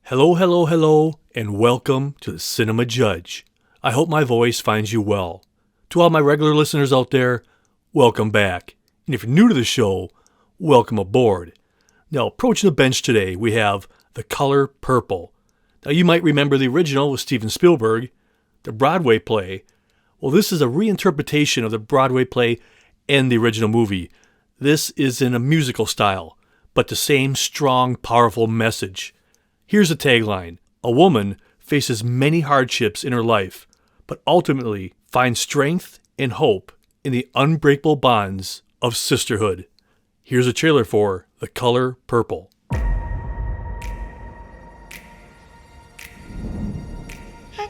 Hello, hello, hello, and welcome to the Cinema Judge. I hope my voice finds you well. To all my regular listeners out there, welcome back. And if you're new to the show, welcome aboard. Now, approaching the bench today, we have The Color Purple. Now, you might remember the original with Steven Spielberg, the Broadway play. Well, this is a reinterpretation of the Broadway play and the original movie. This is in a musical style, but the same strong, powerful message. Here's the tagline. A woman faces many hardships in her life, but ultimately finds strength and hope in the unbreakable bonds of sisterhood. Here's a trailer for The Color Purple. How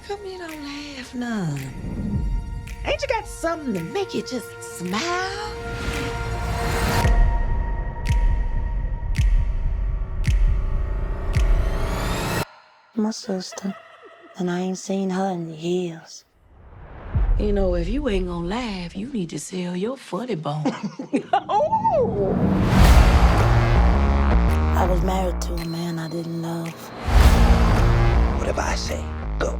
come you don't laugh none? Ain't you got something to make you just smile? My sister, and I ain't seen her in years. You know, if you ain't gonna laugh, you need to sell your funny bone. Oh! I was married to a man I didn't love. Whatever I say, go.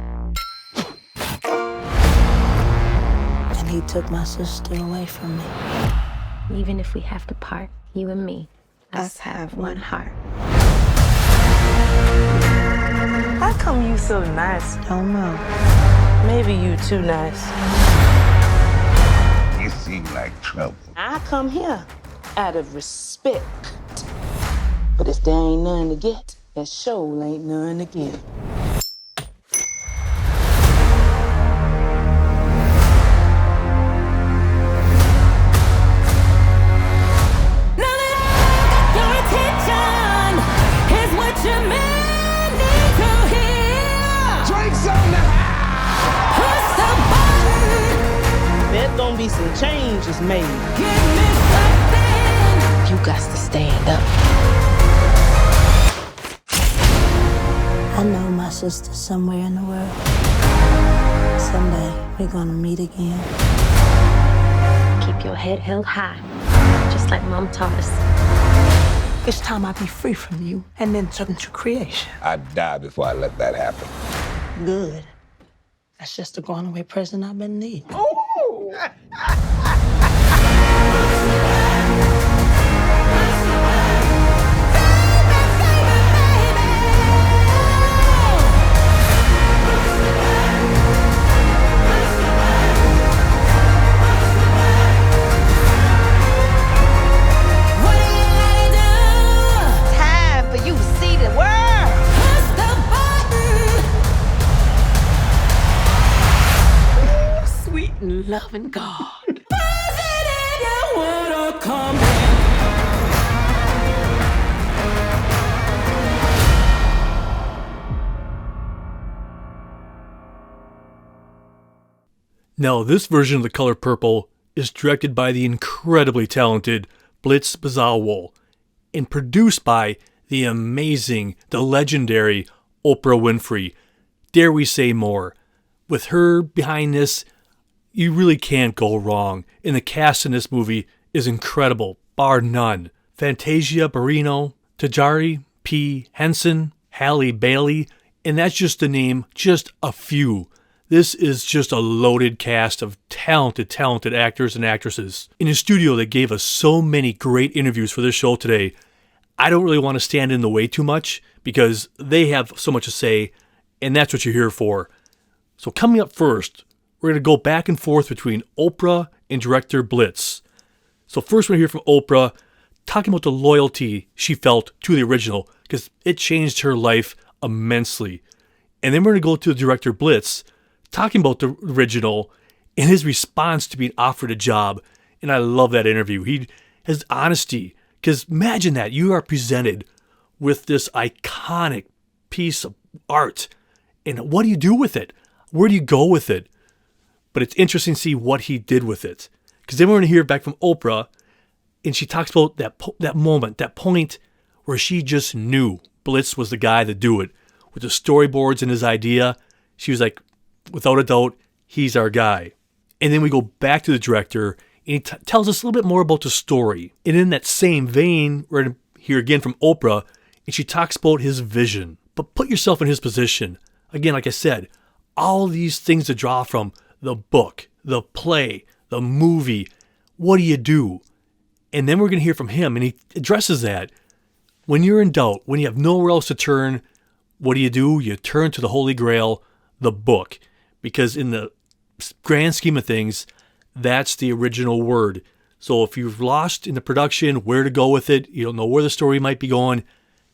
And he took my sister away from me. Even if we have to part, you and me, us have one heart. How come you so nice? Don't know. Maybe you too nice. You seem like trouble. I come here out of respect. But if there ain't none to get, there sure ain't none to give. There's gonna be some changes made. You got to stand up. I know my sister's somewhere in the world. Someday we're gonna meet again. Keep your head held high, just like Mom taught us. It's time I be free from you and then turn to creation. I'd die before I let that happen. Good. That's just the going away present I've been needing. Time for you to see the world. Sweet and loving God. Now, this version of The Color Purple is directed by the incredibly talented Blitz Bazawule and produced by the amazing, the legendary Oprah Winfrey. Dare we say more? With her behind this, you really can't go wrong. And the cast in this movie is incredible, bar none. Fantasia, Barrino, Taraji P, Henson, Halle Bailey, and that's just to name just a few. This is just a loaded cast of talented actors and actresses. In a studio that gave us so many great interviews for this show today, I don't really want to stand in the way too much because they have so much to say, and that's what you're here for. So coming up first, we're going to go back and forth between Oprah and director Blitz. So first we're going to hear from Oprah talking about the loyalty she felt to the original because it changed her life immensely. And then we're going to go to the director Blitz talking about the original and his response to being offered a job. And I love that interview. He has honesty because imagine that you are presented with this iconic piece of art and what do you do with it? Where do you go with it? But it's interesting to see what he did with it. Because then we're going to hear back from Oprah, and she talks about that moment, that point where she just knew Blitz was the guy to do it. With the storyboards and his idea, she was like, without a doubt, he's our guy. And then we go back to the director, and he tells us a little bit more about the story. And in that same vein, we're going to hear again from Oprah, and she talks about his vision. But put yourself in his position. Again, like I said, all these things to draw from: the book, the play, the movie. What do you do? And then we're going to hear from him, and he addresses that. When you're in doubt, when you have nowhere else to turn, what do? You turn to the Holy Grail, the book. Because in the grand scheme of things, that's the original word. So if you've lost in the production where to go with it, you don't know where the story might be going,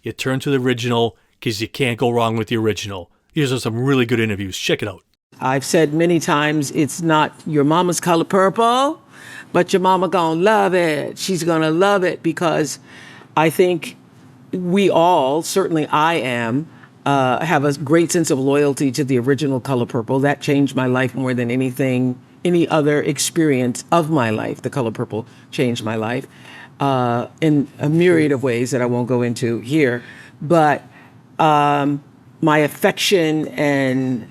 you turn to the original, because you can't go wrong with the original. These are some really good interviews. Check it out. I've said many times, it's not your mama's color purple, but your mama gonna love it. She's gonna love it because I think we all, certainly I am, have a great sense of loyalty to the original Color Purple. That changed my life more than anything, any other experience of my life. The Color Purple changed my life in a myriad of ways that I won't go into here. But my affection and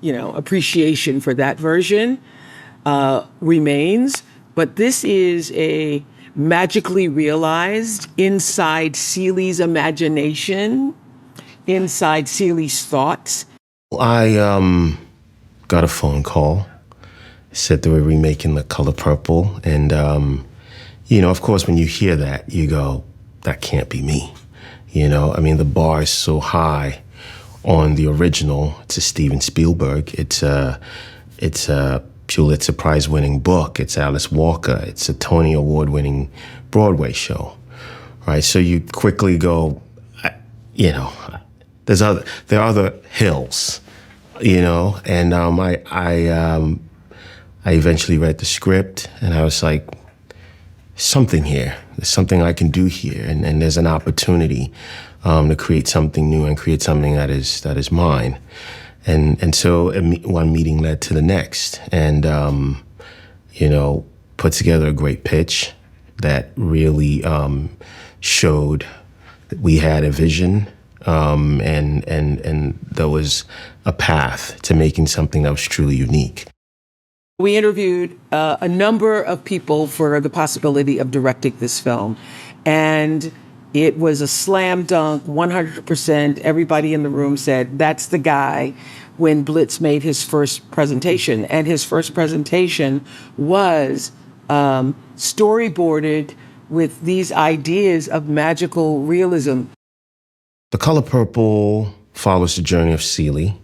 appreciation for that version remains. But this is a magically realized inside Ceely's imagination, inside Ceely's thoughts. I got a phone call. Said they were remaking The Color Purple. And, of course, when you hear that, you go, that can't be me. The bar is so high on the original. It's a Steven Spielberg. It's a Pulitzer Prize-winning book. It's Alice Walker. It's a Tony Award-winning Broadway show, right? So you quickly go, there are other hills, And I eventually read the script, and I was like, something here. There's something I can do here, and there's an opportunity to create something new and create something that is mine. And so one meeting led to the next, and put together a great pitch that really showed that we had a vision, and there was a path to making something that was truly unique. We interviewed a number of people for the possibility of directing this film, and it was a slam dunk, 100%. Everybody in the room said, that's the guy, when Blitz made his first presentation. And his first presentation was storyboarded with these ideas of magical realism. The Color Purple follows the journey of Ceely,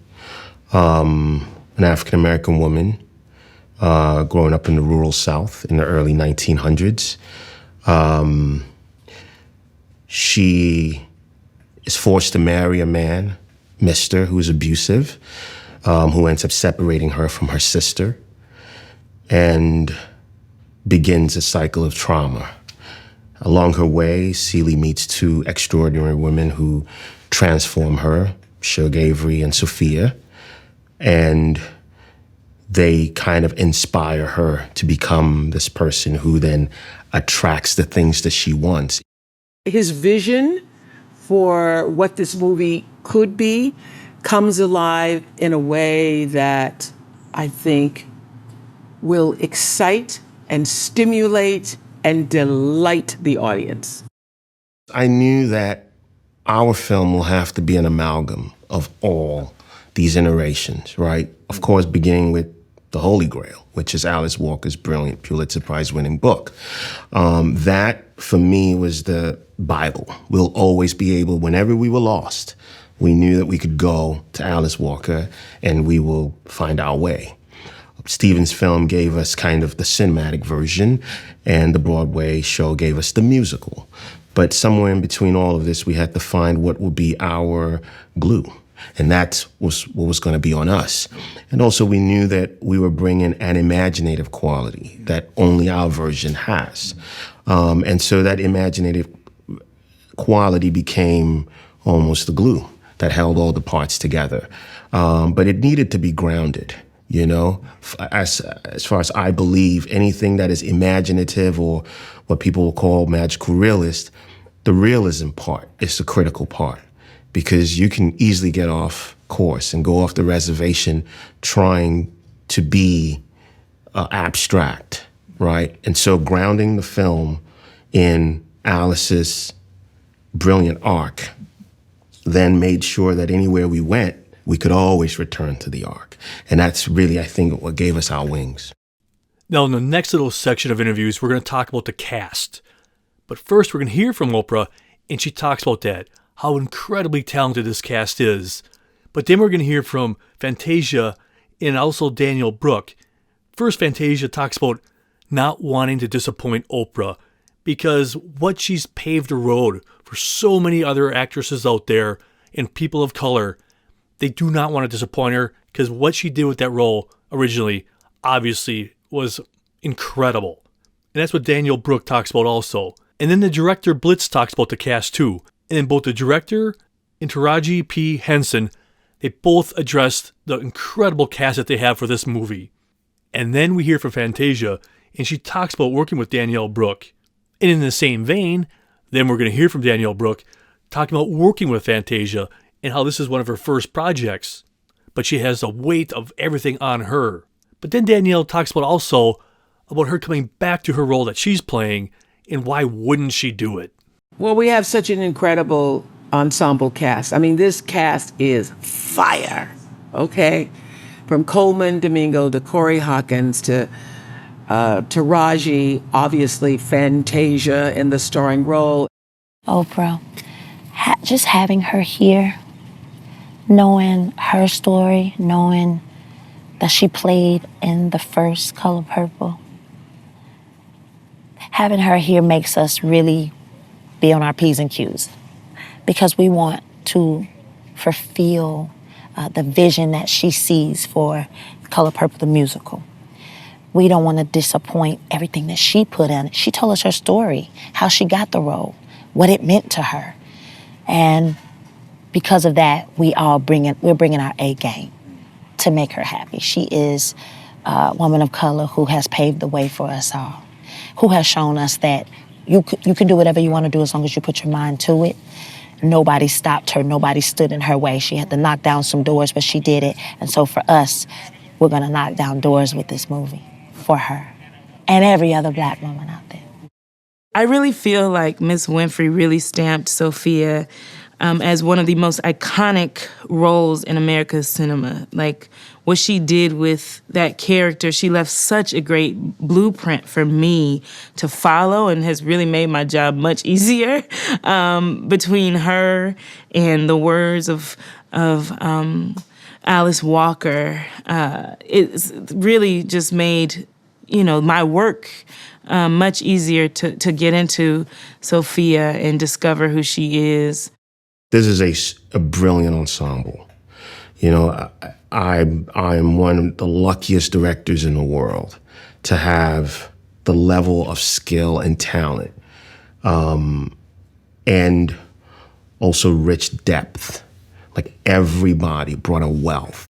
an African-American woman growing up in the rural South in the early 1900s. She is forced to marry a man, Mr., who's abusive, who ends up separating her from her sister, and begins a cycle of trauma. Along her way, Ceely meets two extraordinary women who transform her, Shug Avery and Sophia, and they kind of inspire her to become this person who then attracts the things that she wants. His vision for what this movie could be comes alive in a way that I think will excite and stimulate and delight the audience. I knew that our film will have to be an amalgam of all these iterations, right? Of course, beginning with The Holy Grail, which is Alice Walker's brilliant Pulitzer Prize-winning book. That, for me, was the Bible. We'll always be able, whenever we were lost, we knew that we could go to Alice Walker and we will find our way. Steven's film gave us kind of the cinematic version, and the Broadway show gave us the musical. But somewhere in between all of this, we had to find what would be our glue. And that was what was going to be on us. And also we knew that we were bringing an imaginative quality that only our version has. And so that imaginative quality became almost the glue that held all the parts together. But it needed to be grounded, as far as I believe, anything that is imaginative or what people will call magical realist, the realism part is the critical part. Because you can easily get off course and go off the reservation trying to be abstract, right? And so grounding the film in Alice's brilliant arc then made sure that anywhere we went, we could always return to the Ark. And that's really, I think, what gave us our wings. Now, in the next little section of interviews, we're going to talk about the cast. But first, we're going to hear from Oprah, and she talks about that, how incredibly talented this cast is. But then we're going to hear from Fantasia and also Danielle Brooke. First, Fantasia talks about not wanting to disappoint Oprah, because what she's paved the road for so many other actresses out there and people of color, they do not want to disappoint her, because what she did with that role originally, obviously, was incredible. And that's what Danielle Brooke talks about also. And then the director Blitz talks about the cast too. And then both the director and Taraji P. Henson, they both addressed the incredible cast that they have for this movie. And then we hear from Fantasia, and she talks about working with Danielle Brooke. And in the same vein, then we're going to hear from Danielle Brooke talking about working with Fantasia and how this is one of her first projects. But she has the weight of everything on her. But then Danielle talks about also about her coming back to her role that she's playing, and why wouldn't she do it? Well, we have such an incredible ensemble cast. I mean, this cast is fire, okay? From Coleman Domingo to Corey Hawkins to Taraji, obviously Fantasia in the starring role. Oprah, just having her here, knowing her story, knowing that she played in the first Color Purple, having her here makes us really be on our P's and Q's, because we want to fulfill the vision that she sees for Color Purple, the musical. We don't want to disappoint everything that she put in. She told us her story, how she got the role, what it meant to her. And because of that, we're bringing our A game to make her happy. She is a woman of color who has paved the way for us all, who has shown us that you can do whatever you want to do as long as you put your mind to it. Nobody stopped her. Nobody stood in her way. She had to knock down some doors, but she did it. And so for us, we're going to knock down doors with this movie for her and every other Black woman out there. I really feel like Miss Winfrey really stamped Sophia as one of the most iconic roles in America's cinema. Like, what she did with that character, she left such a great blueprint for me to follow, and has really made my job much easier. Between her and the words of Alice Walker, it's really just made, my work much easier to get into Sophia and discover who she is. This is a brilliant ensemble. I am one of the luckiest directors in the world to have the level of skill and talent, and also rich depth. Like, everybody brought a wealth.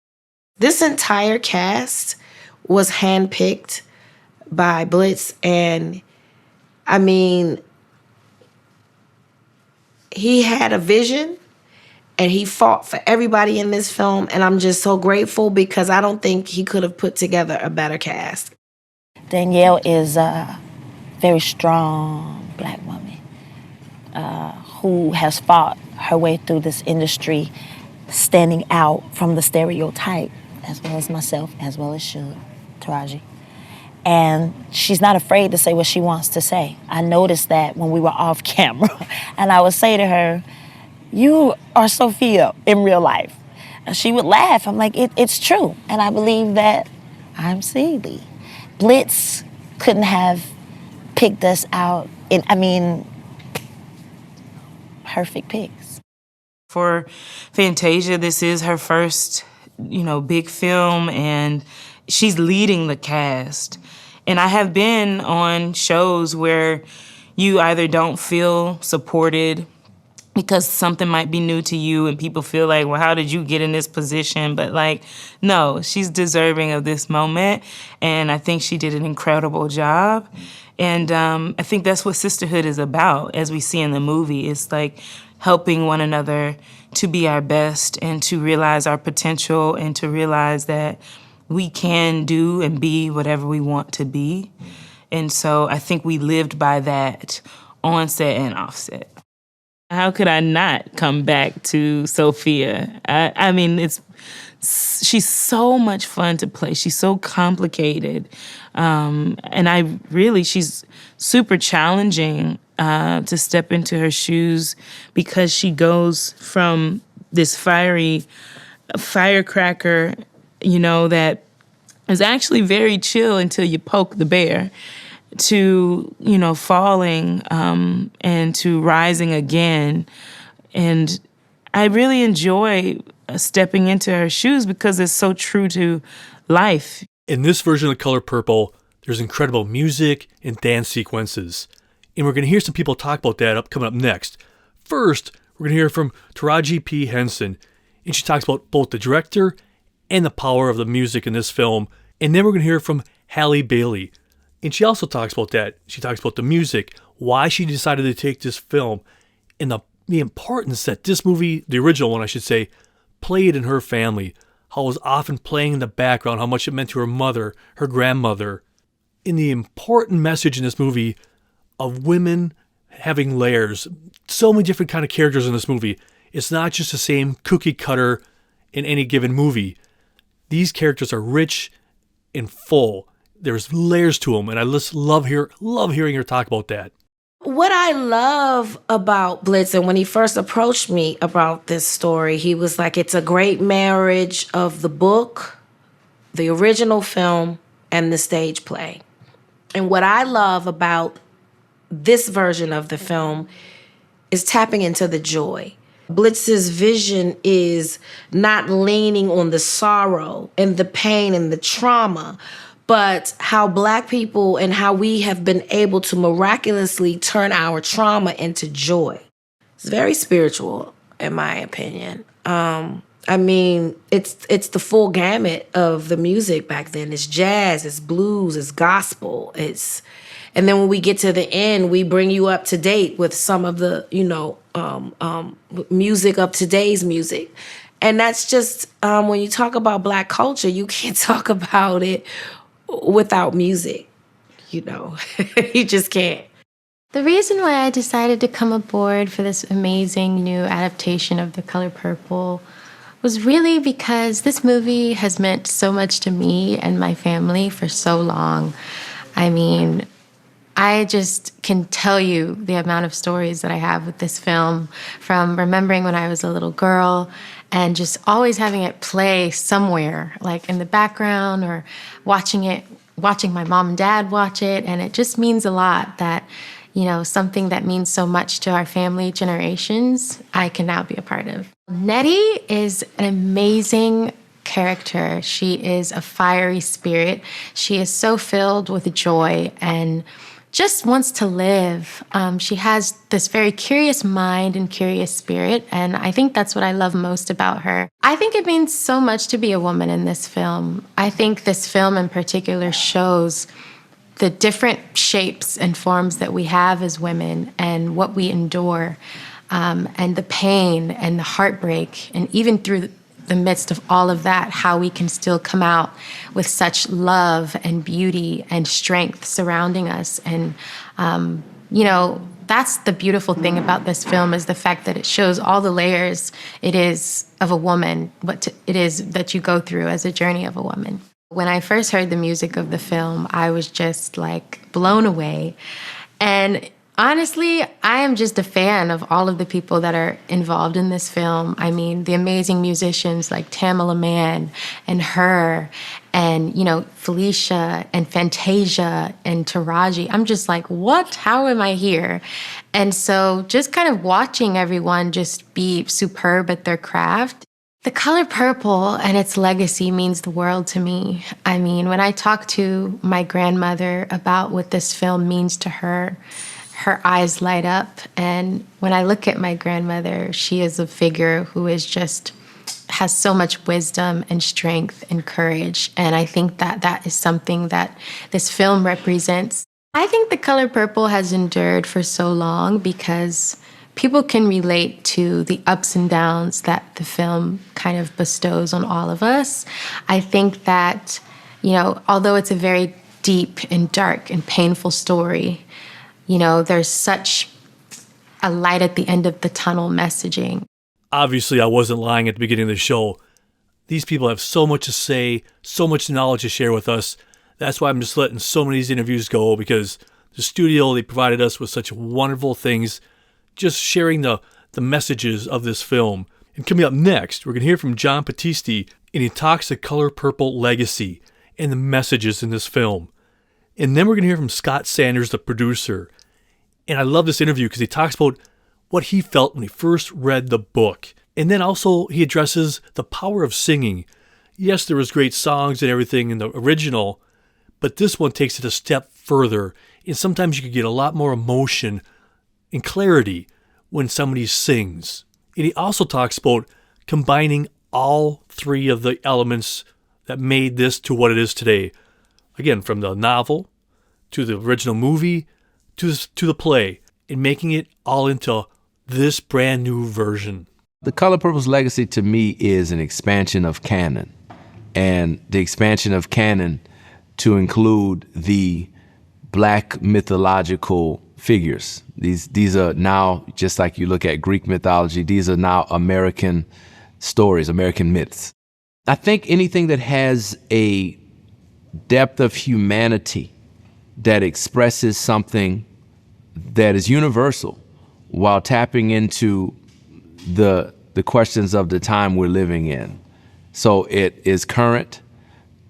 This entire cast was handpicked by Blitz, and I mean, he had a vision and he fought for everybody in this film, and I'm just so grateful, because I don't think he could have put together a better cast. Danielle is a very strong Black woman who has fought her way through this industry, standing out from the stereotype, as well as myself, as well as Taraji. And she's not afraid to say what she wants to say. I noticed that when we were off camera, and I would say to her, "You are Sophia in real life." And she would laugh. I'm like, it's true. And I believe that I'm Celie. Blitz couldn't have picked us out perfect picks. For Fantasia, this is her first, big film, and she's leading the cast. And I have been on shows where you either don't feel supported because something might be new to you and people feel like, well, how did you get in this position? But no, she's deserving of this moment. And I think she did an incredible job. And I think that's what sisterhood is about, as we see in the movie. It's like helping one another to be our best and to realize our potential and to realize that we can do and be whatever we want to be. And so I think we lived by that on set and off set. How could I not come back to Sophia? I mean, she's so much fun to play. She's so complicated. And she's super challenging to step into her shoes because she goes from this firecracker, that is actually very chill until you poke the bear, to, falling and to rising again. And I really enjoy stepping into her shoes because it's so true to life. In this version of The Color Purple, there's incredible music and dance sequences. And we're going to hear some people talk about that coming up next. First, we're going to hear from Taraji P. Henson, and she talks about both the director and the power of the music in this film. And then we're going to hear from Halle Bailey, and she also talks about that. She talks about the music, why she decided to take this film, and the importance that this movie, the original one I should say, played in her family, how it was often playing in the background, how much it meant to her mother, her grandmother, and the important message in this movie of women having layers. So many different kind of characters in this movie. It's not just the same cookie cutter in any given movie. These characters are rich and full. There's layers to them, and I just love hearing her talk about that. What I love about Blitz, and when he first approached me about this story, he was like, it's a great marriage of the book, the original film, and the stage play. And what I love about this version of the film is tapping into the joy. Blitz's vision is not leaning on the sorrow and the pain and the trauma, but how Black people and how we have been able to miraculously turn our trauma into joy. It's very spiritual, in my opinion. I mean, it's the full gamut of the music back then. It's jazz, it's blues, it's gospel, and then when we get to the end, we bring you up to date with some of the, music of today's music. And that's just, when you talk about Black culture, you can't talk about it without music, You just can't. The reason why I decided to come aboard for this amazing new adaptation of The Color Purple was really because this movie has meant so much to me and my family for so long. I mean, I just can tell you the amount of stories that I have with this film, from remembering when I was a little girl and just always having it play somewhere, like in the background, or watching my mom and dad watch it. And it just means a lot that, something that means so much to our family generations, I can now be a part of. Nettie is an amazing character. She is a fiery spirit. She is so filled with joy and just wants to live. She has this very curious mind and curious spirit, and I think that's what I love most about her. I think it means so much to be a woman in this film. I think this film in particular shows the different shapes and forms that we have as women and what we endure, and the pain and the heartbreak, and even through the midst of all of that, how we can still come out with such love and beauty and strength surrounding us. And, that's the beautiful thing about this film, is the fact that it shows all the layers it is of a woman, what it is that you go through as a journey of a woman. When I first heard the music of the film, I was just blown away. And honestly, I am just a fan of all of the people that are involved in this film. I mean, the amazing musicians like Tamala Mann and her, and, Felicia and Fantasia and Taraji. I'm just like, what? How am I here? And so just kind of watching everyone just be superb at their craft. The Color Purple and its legacy means the world to me. I mean, when I talk to my grandmother about what this film means to her, her eyes light up. And when I look at my grandmother, she is a figure who has so much wisdom and strength and courage. And I think that is something that this film represents. I think The Color Purple has endured for so long because people can relate to the ups and downs that the film kind of bestows on all of us. I think that, although it's a very deep and dark and painful story, there's such a light at the end of the tunnel messaging. Obviously, I wasn't lying at the beginning of the show. These people have so much to say, so much knowledge to share with us. That's why I'm just letting so many of these interviews go, because the studio, they provided us with such wonderful things, just sharing the messages of this film. And coming up next, we're going to hear from Jon Battisti, and he talks the Color Purple legacy and the messages in this film. And then we're going to hear from Scott Sanders, the producer. And I love this interview because he talks about what he felt when he first read the book. And then also he addresses the power of singing. Yes, there was great songs and everything in the original, but this one takes it a step further. And sometimes you can get a lot more emotion and clarity when somebody sings. And he also talks about combining all three of the elements that made this to what it is today. Again, from the novel to the original movie to the play, and making it all into this brand new version. The Color Purple's legacy to me is an expansion of canon, and the expansion of canon to include the Black mythological figures. These are now, just like you look at Greek mythology, these are now American stories, American myths. I think anything that has a depth of humanity that expresses something that is universal while tapping into the questions of the time we're living in. So it is current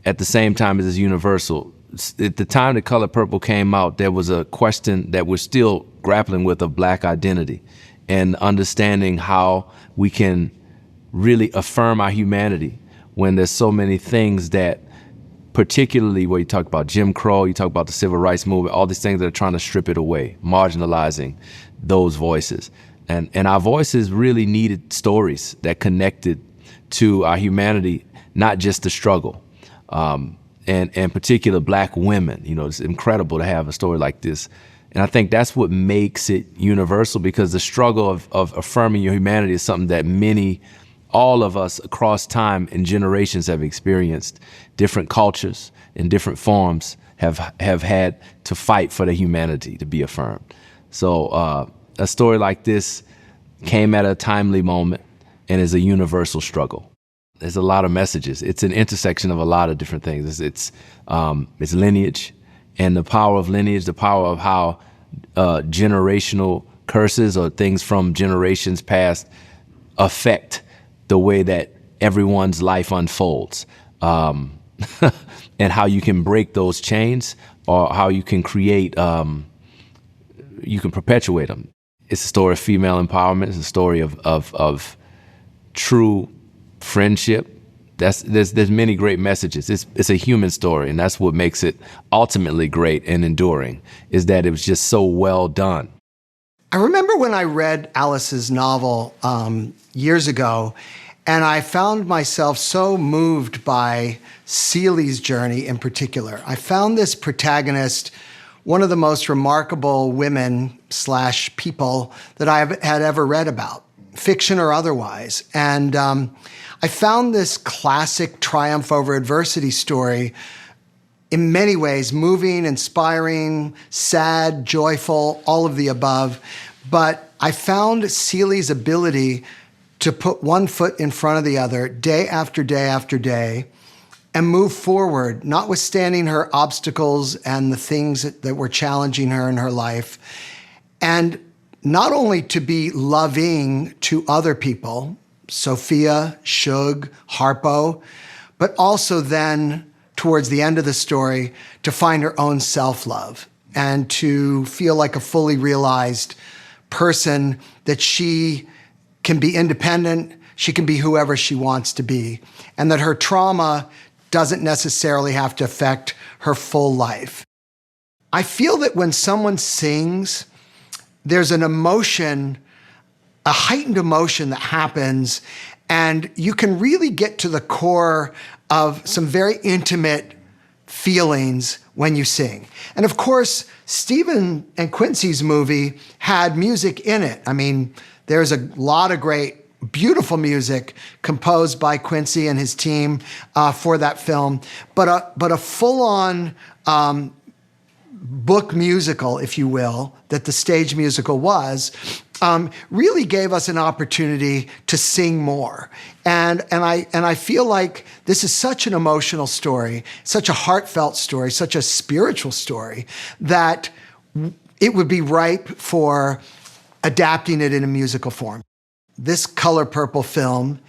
at the same time as it's universal. At the time The Color Purple came out, there was a question that we're still grappling with of Black identity and understanding how we can really affirm our humanity when there's so many things that, particularly where you talk about Jim Crow, you talk about the civil rights movement, all these things that are trying to strip it away, marginalizing those voices. And our voices really needed stories that connected to our humanity, not just the struggle. And in particular, Black women. You know, it's incredible to have a story like this. And I think that's what makes it universal, because the struggle of affirming your humanity is something that all of us across time and generations have experienced. Different cultures in different forms have had to fight for the humanity to be affirmed. So a story like this came at a timely moment and is a universal struggle. There's a lot of messages. It's an intersection of a lot of different things. It's lineage and the power of lineage, the power of how generational curses or things from generations past affect the way that everyone's life unfolds, and how you can break those chains, or how you can create, you can perpetuate them. It's a story of female empowerment. It's a story of true friendship. There's many great messages. It's a human story, and that's what makes it ultimately great and enduring, is that it was just so well done. I remember when I read Alice's novel years ago, and I found myself so moved by Celi's journey in particular. I found this protagonist one of the most remarkable women / people that I had ever read about, fiction or otherwise. And I found this classic triumph over adversity story in many ways moving, inspiring, sad, joyful, all of the above. But I found Celi's ability to put one foot in front of the other day after day after day and move forward, notwithstanding her obstacles and the things that were challenging her in her life. And not only to be loving to other people, Sophia, Shug, Harpo, but also then towards the end of the story to find her own self-love and to feel like a fully realized person, that she can be independent, she can be whoever she wants to be, and that her trauma doesn't necessarily have to affect her full life. I feel that when someone sings, there's an emotion, a heightened emotion that happens, and you can really get to the core of some very intimate feelings when you sing. And of course, Stephen and Quincy's movie had music in it. I mean, there's a lot of great, beautiful music composed by Quincy and his team for that film, but a full-on book musical, if you will, that the stage musical was, really gave us an opportunity to sing more. And I feel like this is such an emotional story, such a heartfelt story, such a spiritual story, that it would be ripe for adapting it in a musical form. This Color Purple film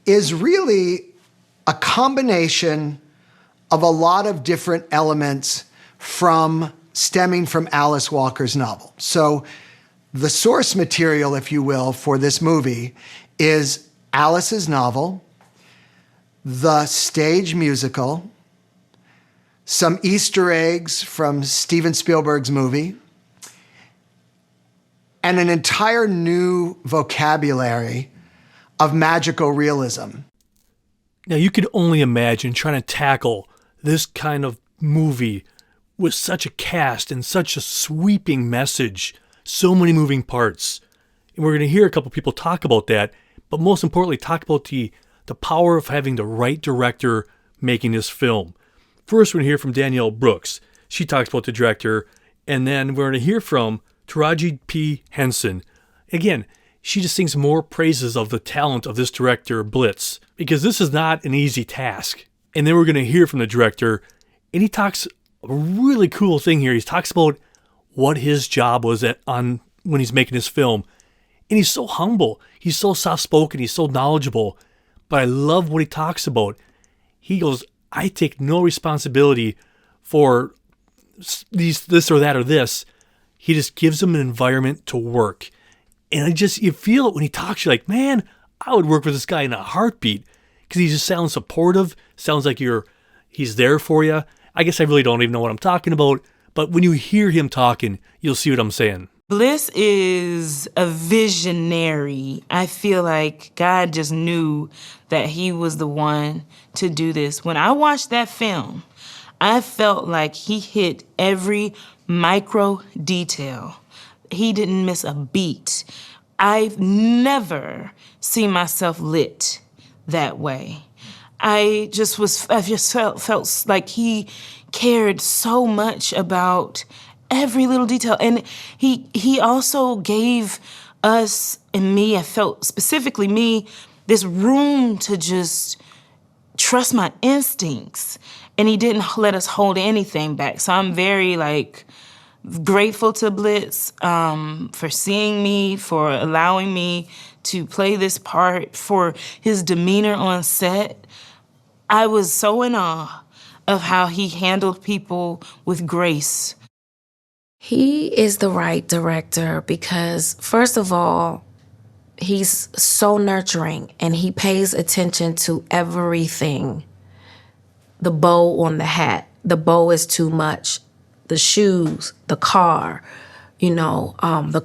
is really a combination of a lot of different elements stemming from Alice Walker's novel. So the source material, if you will, for this movie is Alice's novel, the stage musical, some Easter eggs from Steven Spielberg's movie, and an entire new vocabulary of magical realism. Now, you could only imagine trying to tackle this kind of movie with such a cast and such a sweeping message, so many moving parts. And we're going to hear a couple people talk about that, but most importantly, talk about the power of having the right director making this film. First, we're going to hear from Danielle Brooks. She talks about the director, and then we're going to hear from Taraji P. Henson. Again, she just sings more praises of the talent of this director, Blitz, because this is not an easy task. And then we're going to hear from the director, and he talks a really cool thing here. He talks about what his job was when he's making this film. And he's so humble. He's so soft-spoken. He's so knowledgeable. But I love what he talks about. He goes, I take no responsibility for this or that or this. He just gives them an environment to work. And you feel it when he talks. You're like, man, I would work with this guy in a heartbeat. Because he just sounds supportive. Sounds like he's there for you. I guess I really don't even know what I'm talking about. But when you hear him talking, you'll see what I'm saying. Bliss is a visionary. I feel like God just knew that he was the one to do this. When I watched that film, I felt like he hit every micro detail. He didn't miss a beat. I've never seen myself lit that way. I just felt like he cared so much about every little detail. And he also gave us, and me, I felt specifically me, this room to just trust my instincts. And he didn't let us hold anything back. So I'm very grateful to Blitz for seeing me, for allowing me to play this part, for his demeanor on set. I was so in awe of how he handled people with grace. He is the right director because, first of all, he's so nurturing and he pays attention to everything. The bow on the hat, the bow is too much. The shoes, the car, the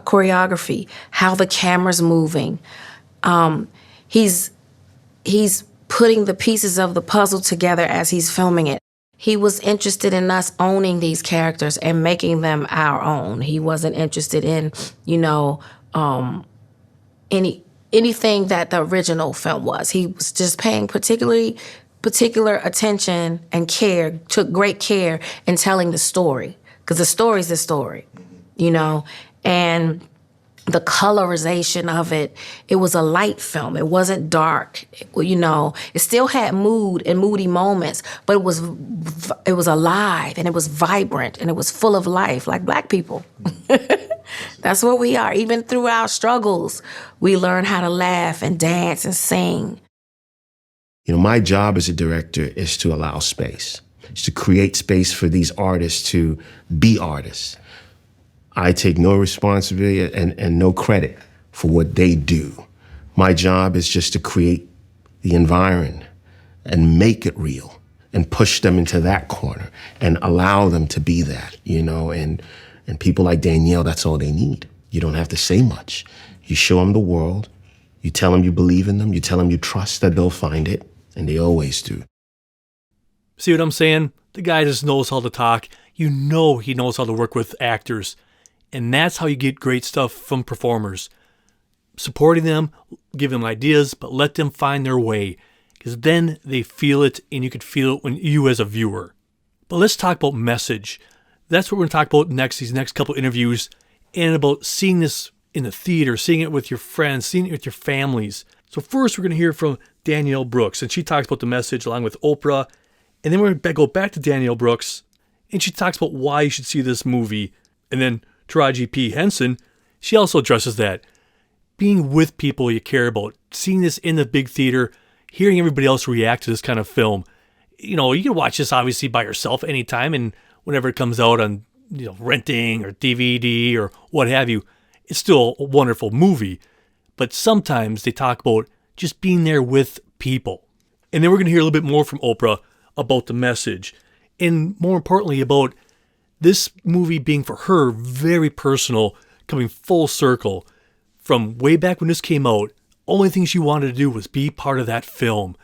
choreography, how the camera's moving. He's putting the pieces of the puzzle together as he's filming it. He was interested in us owning these characters and making them our own. He wasn't interested in, anything that the original film was. He was just paying particular attention and took great care in telling the story. Because the story's the story, and the colorization of it was a light film. It wasn't dark, It still had mood and moody moments, but it was alive and it was vibrant and it was full of life, like Black people. That's what we are. Even through our struggles, we learn how to laugh and dance and sing. My job as a director is to allow space. It's to create space for these artists to be artists. I take no responsibility and no credit for what they do. My job is just to create the environment and make it real and push them into that corner and allow them to be that, and people like Danielle, that's all they need. You don't have to say much. You show them the world, you tell them you believe in them, you tell them you trust that they'll find it, and they always do. See what I'm saying? The guy just knows how to talk. He knows how to work with actors. And that's how you get great stuff from performers. Supporting them, give them ideas, but let them find their way. Because then they feel it, and you could feel it when you as a viewer. But let's talk about message. That's what we're going to talk about next, these next couple interviews, and about seeing this in the theater, seeing it with your friends, seeing it with your families. So first, we're going to hear from Danielle Brooks, and she talks about the message along with Oprah. And then we're going to go back to Danielle Brooks, and she talks about why you should see this movie. And then Taraji P. Henson, she also addresses that. Being with people you care about, seeing this in the big theater, hearing everybody else react to this kind of film. You know, you can watch this obviously by yourself anytime, and whenever it comes out on, renting or DVD or what have you, it's still a wonderful movie. But sometimes they talk about just being there with people. And then we're going to hear a little bit more from Oprah about the message, and more importantly about this movie being for her very personal, coming full circle. From way back when this came out, only thing she wanted to do was be part of that film.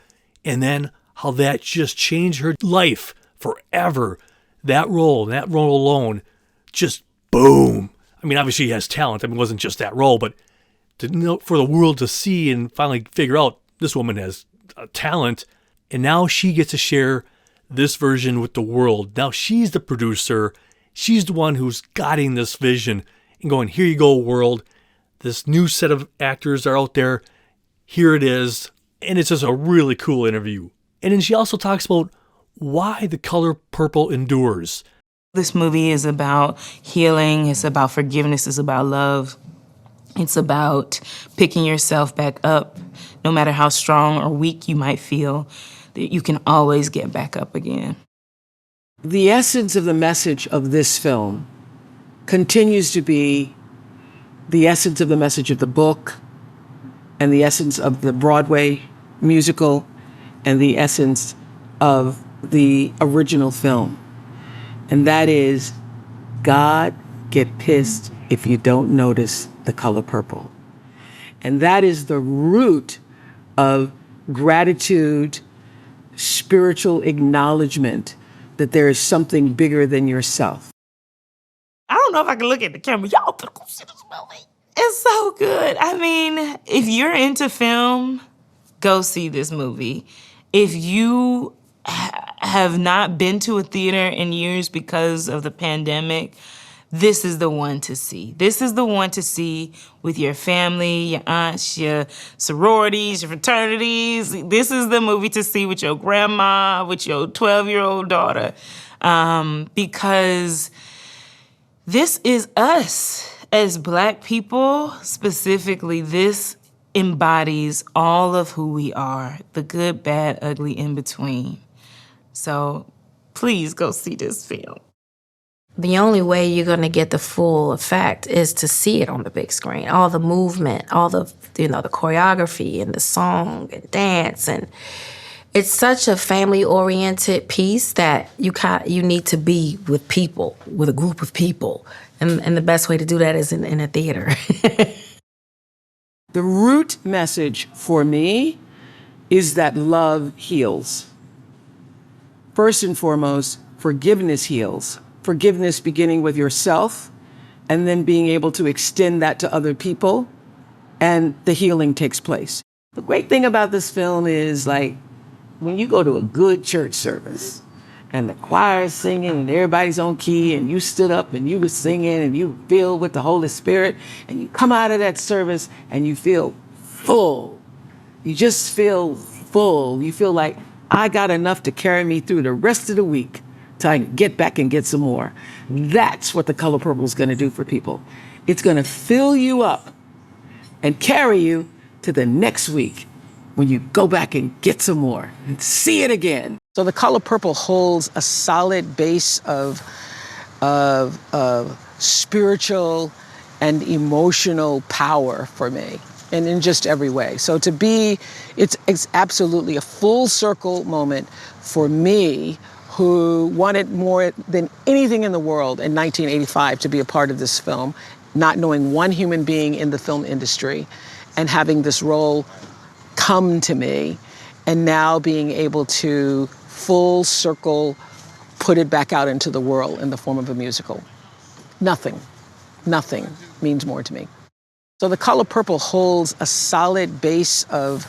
And then how that just changed her life forever. That role alone, just boom. I mean, obviously he has talent. I mean, it wasn't just that role, but for the world to see and finally figure out this woman has talent. And now she gets to share this version with the world. Now she's the producer. She's the one who's guiding this vision and going, here you go, world. This new set of actors are out there. Here it is. And it's just a really cool interview. And then she also talks about why the color purple endures. This movie is about healing. It's about forgiveness. It's about love. It's about picking yourself back up. No matter how strong or weak you might feel, that you can always get back up again. The essence of the message of this film continues to be the essence of the message of the book, and the essence of the Broadway musical, and the essence of the original film. And that is, God get pissed if you don't notice the color purple. And that is the root of gratitude, spiritual acknowledgement that there is something bigger than yourself. I don't know if I can look at the camera. Y'all better go see this movie. It's so good. I mean, if you're into film, go see this movie. If you have not been to a theater in years because of the pandemic, this is the one to see. This is the one to see with your family, your aunts, your sororities, your fraternities. This is the movie to see with your grandma, with your 12-year-old daughter, because this is us as Black people. Specifically, this embodies all of who we are, the good, bad, ugly, in between. So please go see this film. The only way you're going to get the full effect is to see it on the big screen. All the movement, all the, the choreography and the song and dance. And it's such a family-oriented piece that you need to be with people, with a group of people. And the best way to do that is in a theater. The root message for me is that love heals. First and foremost, forgiveness heals. Forgiveness beginning with yourself and then being able to extend that to other people, and the healing takes place. The great thing about this film is, like, when you go to a good church service and the choir is singing and everybody's on key and you stood up and you were singing and you filled with the Holy Spirit and you come out of that service and you feel full. You just feel full. You feel like, I got enough to carry me through the rest of the week till I can get back and get some more. That's what the color purple is going to do for people. It's going to fill you up and carry you to the next week when you go back and get some more and see it again. So the color purple holds a solid base of spiritual and emotional power for me, and in just every way. So it's absolutely a full circle moment for me, who wanted more than anything in the world in 1985 to be a part of this film, not knowing one human being in the film industry, and having this role come to me, and now being able to full circle put it back out into the world in the form of a musical. Nothing means more to me. So the color purple holds a solid base of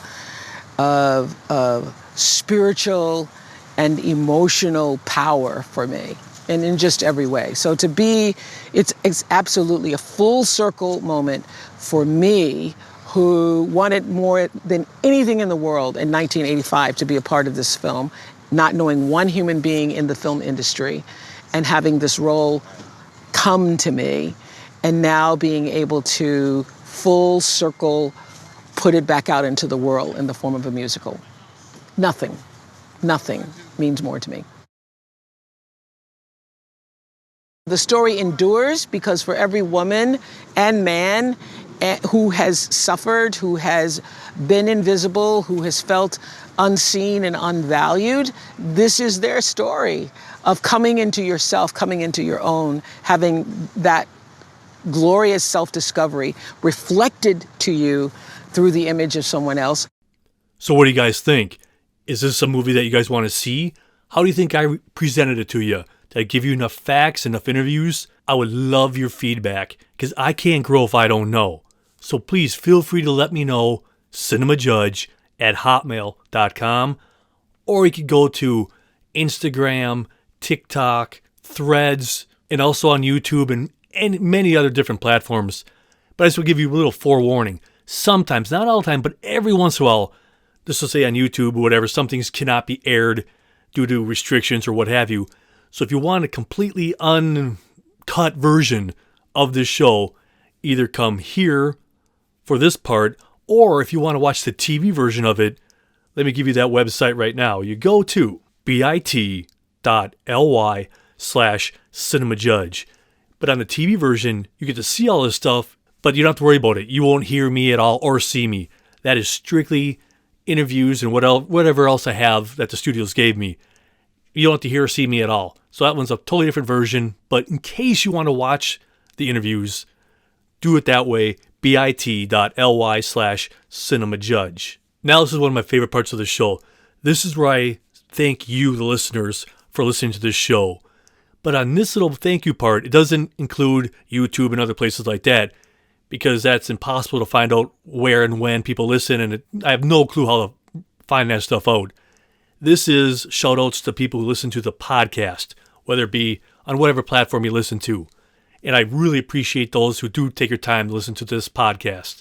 spiritual and emotional power for me, and in just every way. So it's absolutely a full circle moment for me, who wanted more than anything in the world in 1985 to be a part of this film, not knowing one human being in the film industry, and having this role come to me, and now being able to full circle put it back out into the world in the form of a musical. Nothing means more to me. The story endures because for every woman and man who has suffered, who has been invisible, who has felt unseen and unvalued, this is their story of coming into yourself, coming into your own, having that glorious self-discovery reflected to you through the image of someone else. So what do you guys think? Is this a movie that you guys want to see? How do you think I presented it to you? Did I give you enough facts, enough interviews? I would love your feedback, because I can't grow if I don't know. So please feel free to let me know, cinemajudge@hotmail.com, or you could go to Instagram, TikTok, Threads, and also on YouTube and many other different platforms. But I just will give you a little forewarning. Sometimes, not all the time, but every once in a while, this will say on YouTube or whatever, some things cannot be aired due to restrictions or what have you. So if you want a completely uncut version of this show, either come here for this part, or if you want to watch the TV version of it, let me give you that website right now. You go to bit.ly/cinemajudge. But on the TV version, you get to see all this stuff, but you don't have to worry about it. You won't hear me at all or see me. That is strictly interviews and whatever else I have that the studios gave me. You don't have to hear or see me at all. So that one's a totally different version. But in case you want to watch the interviews, do it that way, bit.ly/cinemajudge. Now this is one of my favorite parts of the show. This is where I thank you, the listeners, for listening to this show. But on this little thank you part, it doesn't include YouTube and other places like that, because that's impossible to find out where and when people listen, and I have no clue how to find that stuff out. This is shout-outs to people who listen to the podcast, whether it be on whatever platform you listen to. And I really appreciate those who do take your time to listen to this podcast.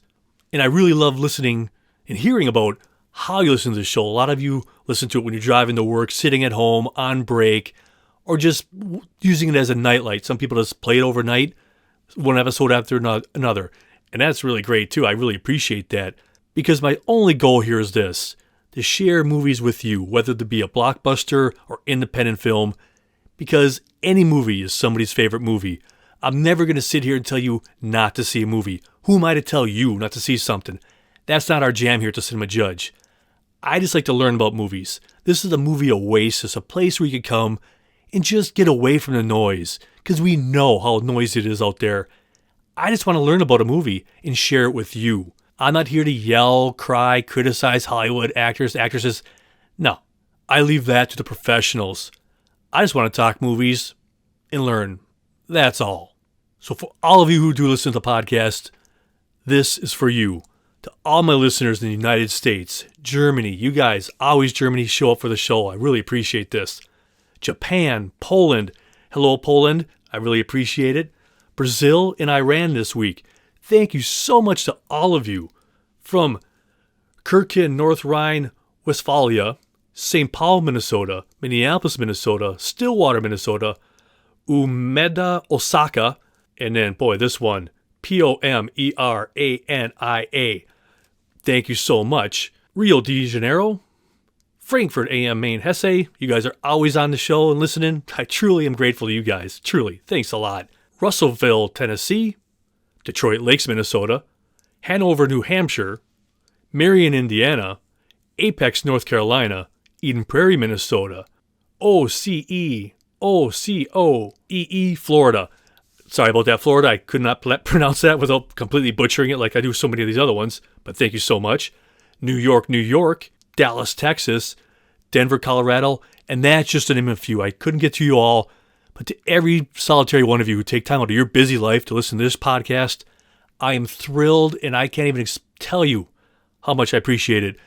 And I really love listening and hearing about how you listen to the show. A lot of you listen to it when you're driving to work, sitting at home, on break, or just using it as a nightlight. Some people just play it overnight, one episode after another. And that's really great too. I really appreciate that, because my only goal here is this: to share movies with you, whether it be a blockbuster or independent film, because any movie is somebody's favorite movie. I'm never going to sit here and tell you not to see a movie. Who am I to tell you not to see something? That's not our jam here at the Cinema Judge. I just like to learn about movies. This is a movie oasis, a place where you can come and just get away from the noise, because we know how noisy it is out there. I just want to learn about a movie and share it with you. I'm not here to yell, cry, criticize Hollywood actors, actresses. No, I leave that to the professionals. I just want to talk movies and learn. That's all. So for all of you who do listen to the podcast, this is for you. To all my listeners in the United States, Germany, you guys, always Germany show up for the show. I really appreciate this. Japan, Poland. Hello, Poland. I really appreciate it. Brazil and Iran this week. Thank you so much to all of you. From Kirkin, North Rhine-Westphalia, St. Paul, Minnesota, Minneapolis, Minnesota, Stillwater, Minnesota, Umeda, Osaka, and then, boy, this one, Pomerania. Thank you so much. Rio de Janeiro, Frankfurt AM Main Hesse. You guys are always on the show and listening. I truly am grateful to you guys. Truly. Thanks a lot. Russellville, Tennessee, Detroit Lakes, Minnesota, Hanover, New Hampshire, Marion, Indiana, Apex, North Carolina, Eden Prairie, Minnesota, OCOEE, Florida. Sorry about that, Florida. I could not pronounce that without completely butchering it like I do so many of these other ones, but thank you so much. New York, Dallas, Texas, Denver, Colorado, and that's just to name a few. I couldn't get to you all, but to every solitary one of you who take time out of your busy life to listen to this podcast, I am thrilled, and I can't even tell you how much I appreciate it.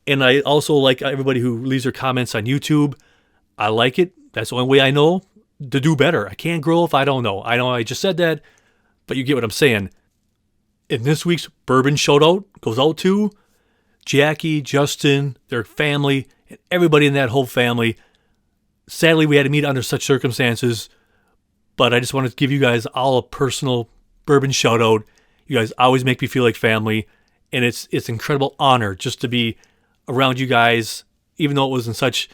And I also like everybody who leaves their comments on YouTube. I like it. That's the only way I know to do better. I can't grow if I don't know. I know I just said that, but you get what I'm saying. And this week's bourbon shout out goes out to Jackie, Justin, their family, and everybody in that whole family. Sadly, we had to meet under such circumstances, but I just wanted to give you guys all a personal bourbon shout out. You guys always make me feel like family, and it's an incredible honor just to be around you guys, even though it was in such,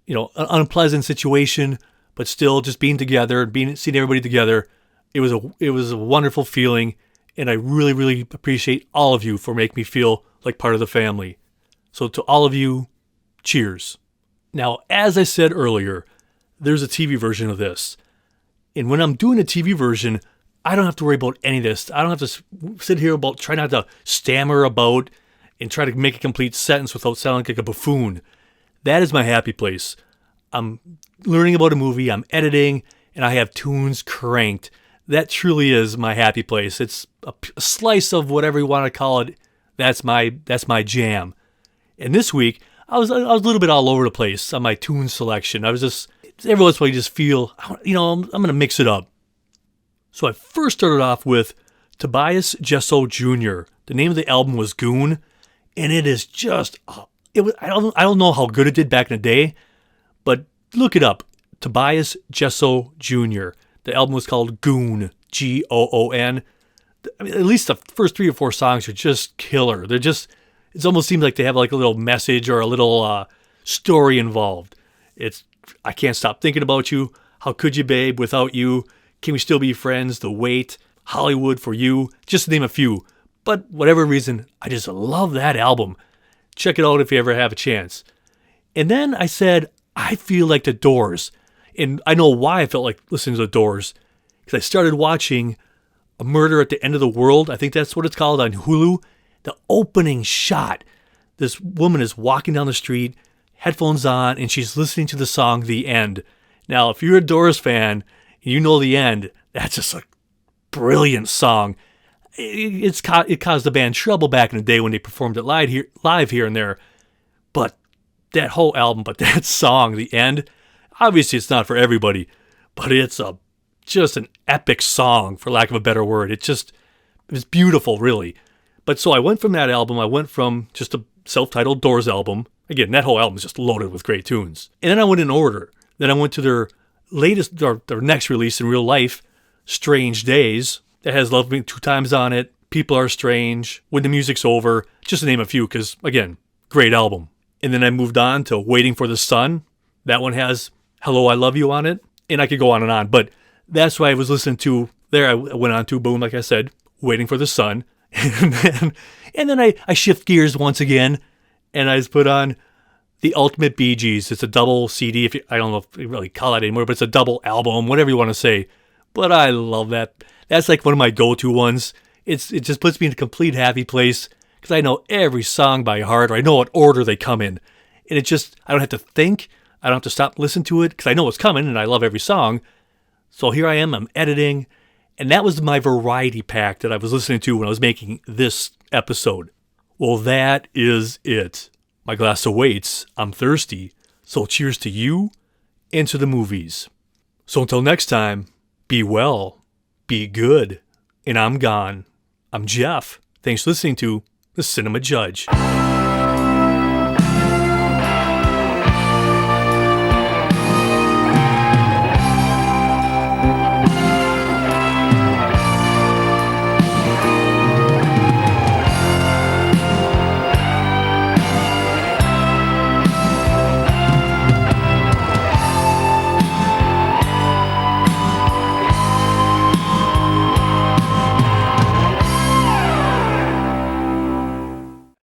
an unpleasant situation, but still just being together, seeing everybody together. It was a wonderful feeling, and I really, really appreciate all of you for making me feel like part of the family. So to all of you, cheers. Now, as I said earlier, there's a TV version of this. And when I'm doing a TV version, I don't have to worry about any of this. I don't have to sit here try not to stammer about and try to make a complete sentence without sounding like a buffoon. That is my happy place. I'm learning about a movie, I'm editing, and I have tunes cranked. That truly is my happy place. It's a slice of whatever you want to call it. That's my jam. And this week, I was a little bit all over the place on my tune selection. I was just, every once in a while you just feel, I'm going to mix it up. So I first started off with Tobias Jesso Jr. The name of the album was Goon, and it is just, I don't know how good it did back in the day, but look it up. Tobias Jesso Jr. The album was called Goon, Goon. I mean, at least the first 3 or 4 songs are just killer. They're just, it almost seems like they have like a little message or a little story involved. I can't stop thinking about you. How could you, babe, without you? Can we still be friends? The Wait, Hollywood for You, just to name a few. But whatever reason, I just love that album. Check it out if you ever have a chance. And then I said, I feel like The Doors. And I know why I felt like listening to The Doors. Because I started watching A Murder at the End of the World. I think that's what it's called on Hulu. The opening shot. This woman is walking down the street, headphones on, and she's listening to the song The End. Now, if you're a Doors fan, you know The End. That's just a brilliant song. It caused the band trouble back in the day when they performed it live here and there. But that whole album, but that song, The End, obviously it's not for everybody, but it's just an epic song, for lack of a better word. It's beautiful, really. But so I went from that album, I went from just a self-titled Doors album. Again, that whole album is just loaded with great tunes. And then I went in order. Then I went to their next release in real life, Strange Days. That has Love Me 2 Times on it, People Are Strange, When the Music's Over, just to name a few, because, again, great album. And then I moved on to Waiting for the Sun. That one has Hello, I Love You on it. And I could go on, but that's what I was listening to there. I went on to, boom, like I said, Waiting for the Sun. And then I shift gears once again, and I just put on The Ultimate Bee Gees. It's a double CD. I don't know if you really call it anymore, but it's a double album, whatever you want to say. But I love that. That's like one of my go-to ones. It just puts me in a complete happy place because I know every song by heart, or I know what order they come in. And I don't have to think. I don't have to stop listening to it because I know what's coming and I love every song. So here I am, I'm editing. And that was my variety pack that I was listening to when I was making this episode. Well, that is it. My glass awaits. I'm thirsty. So cheers to you and to the movies. So until next time, be well, be good, and I'm gone. I'm Jeff. Thanks for listening to The Cinema Judge.